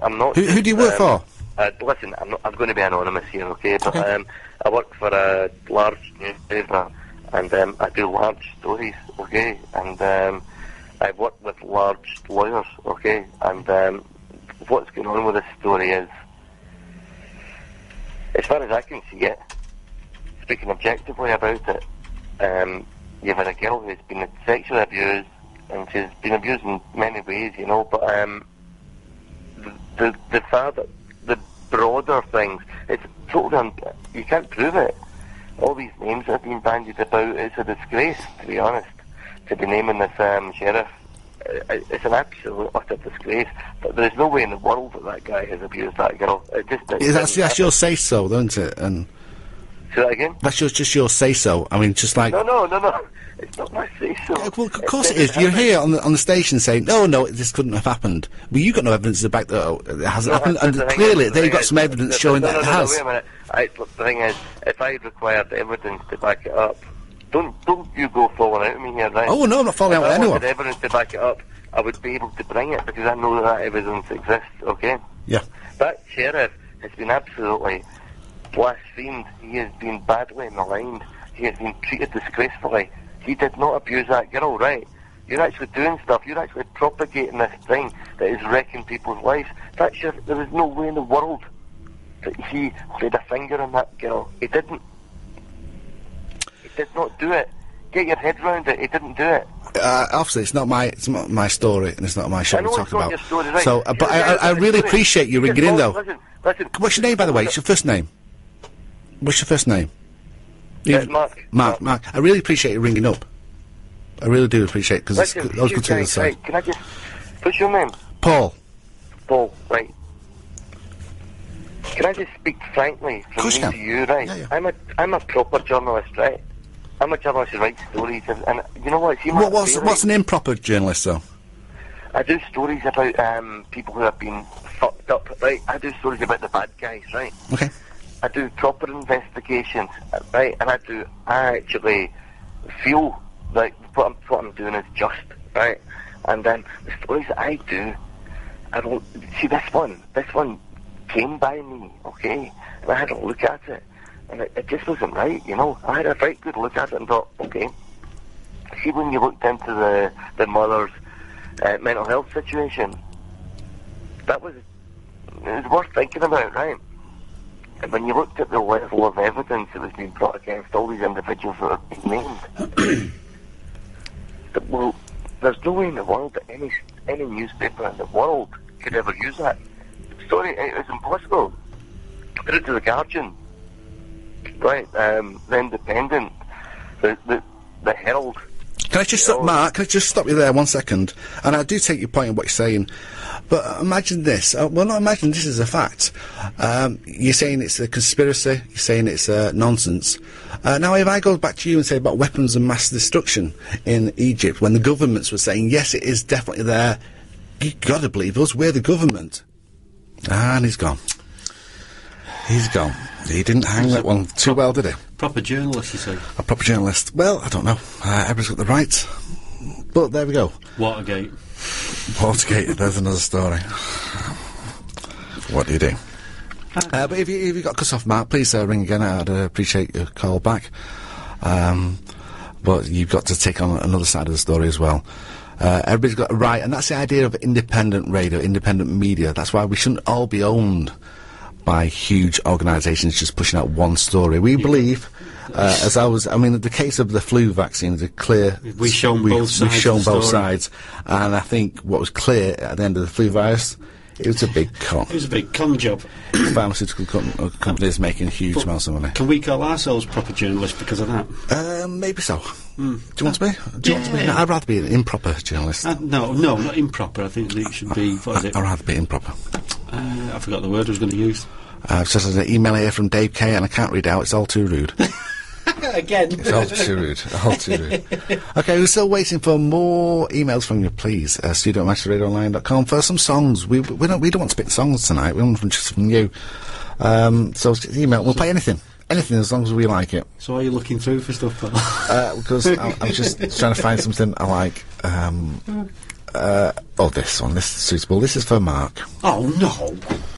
I'm not. Who do you work for? Listen, I'm going to be anonymous here, okay? But Okay. I work for a large newspaper, and I do large stories, okay? And I've worked with large lawyers, okay? And what's going on with this story is, as far as I can see it, speaking objectively about it, you've had a girl who's been sexually abused, and she's been abused in many ways, you know, but the father, the broader things, it's totally, you can't prove it. All these names that have been bandied about, it's a disgrace, to be honest, to be naming this sheriff. It's an absolute utter disgrace. But there's no way in the world that guy has abused that girl. That's your say-so, don't it? And say that again? That's just your say-so. I mean, just like... No. It's not my say-so. Well, of course it is. You're here on the station saying, no, this couldn't have happened. Well, you've got no evidence to back that it hasn't happened, and clearly they've got some evidence showing that it has. Wait a minute. The thing is, if I required evidence to back it up, don't you go falling out of me here, right? Oh, no, I'm not falling out with anyone. If I wanted evidence to back it up, I would be able to bring it, because I know that evidence exists, okay? Yeah. That sheriff has been absolutely blasphemed. He has been badly maligned. He has been treated disgracefully. He did not abuse that girl, right? You're actually doing stuff. You're actually propagating this thing that is wrecking people's lives. That sheriff, there is no way in the world that he laid a finger on that girl. He didn't. He did not do it. Get your head round it. He didn't do it. Obviously, it's not my story, and it's not my show to talk about. Your story, right? So, but I really appreciate you ringing in, though. Listen. What's your name, by the way? It's your first name. What's your first name? Mark. I really appreciate you ringing up. I really do appreciate it, because it's always good to hear the side. Right, can I just... What's your name? Paul, right. Can I just speak frankly from me to you, right? Yeah. I'm a proper journalist, right? I'm a journalist who writes stories, and you know what? What's an improper journalist, though? I do stories about people who have been fucked up, right? I do stories about the bad guys, right? Okay. I do proper investigations, right? And I actually feel like what I'm doing is just, right? And then the stories that I do, I don't see this one came by me, okay? And I had a look at it, and it just wasn't right, you know? I had a very good look at it and thought, okay. See, when you looked into the mother's mental health situation, it was worth thinking about, right? And when you looked at the level of evidence that was being brought against all these individuals that are being named, well, there's no way in the world that any newspaper in the world could ever use that. Sorry, it's impossible. Put it to the Guardian, right? The Independent, the Herald. Can I just stop, Mark? Can I just stop you there 1 second? And I do take your point in what you're saying, but imagine this. Well, not imagine this is a fact. You're saying it's a conspiracy. You're saying it's nonsense. Now, if I go back to you and say about weapons of mass destruction in Egypt, when the governments were saying yes, it is definitely there, you got to believe us. We're the government. And he's gone. He's gone. He didn't hang that one too well, did he? Proper journalist, you say? A proper journalist. Well, I don't know. Everybody's got the right. But there we go. Watergate. Watergate, there's another story. What do you do? But if you got cut off, Mark, please ring again. I'd appreciate your call back. But you've got to take on another side of the story as well. Everybody's got a right, and that's the idea of independent radio, independent media. That's why we shouldn't all be owned by huge organisations just pushing out one story. We believe, the case of the flu vaccine is a clear... We've shown both sides. And I think what was clear at the end of the flu virus, it was a big con. It was a big con job. Pharmaceutical companies making huge amounts of money. Can we call ourselves proper journalists because of that? Maybe so. Do you want to be? No, I'd rather be an improper journalist. No, not improper. I think that it should be... What is it? I'd rather be improper. I forgot the word I was going to use. So there's an email here from Dave K, and I can't read it out. It's all too rude. Again. It's all too rude. All too rude. Okay, we're still waiting for more emails from you, please. studio@masterradioonline.com for some songs. We don't want to pick songs tonight. We want them just from you. So email. We'll play anything. Anything as long as we like it. So are you looking through for stuff, Paul? Because I'm just trying to find something I like. Oh, this one. This is suitable. This is for Mark. Oh, no.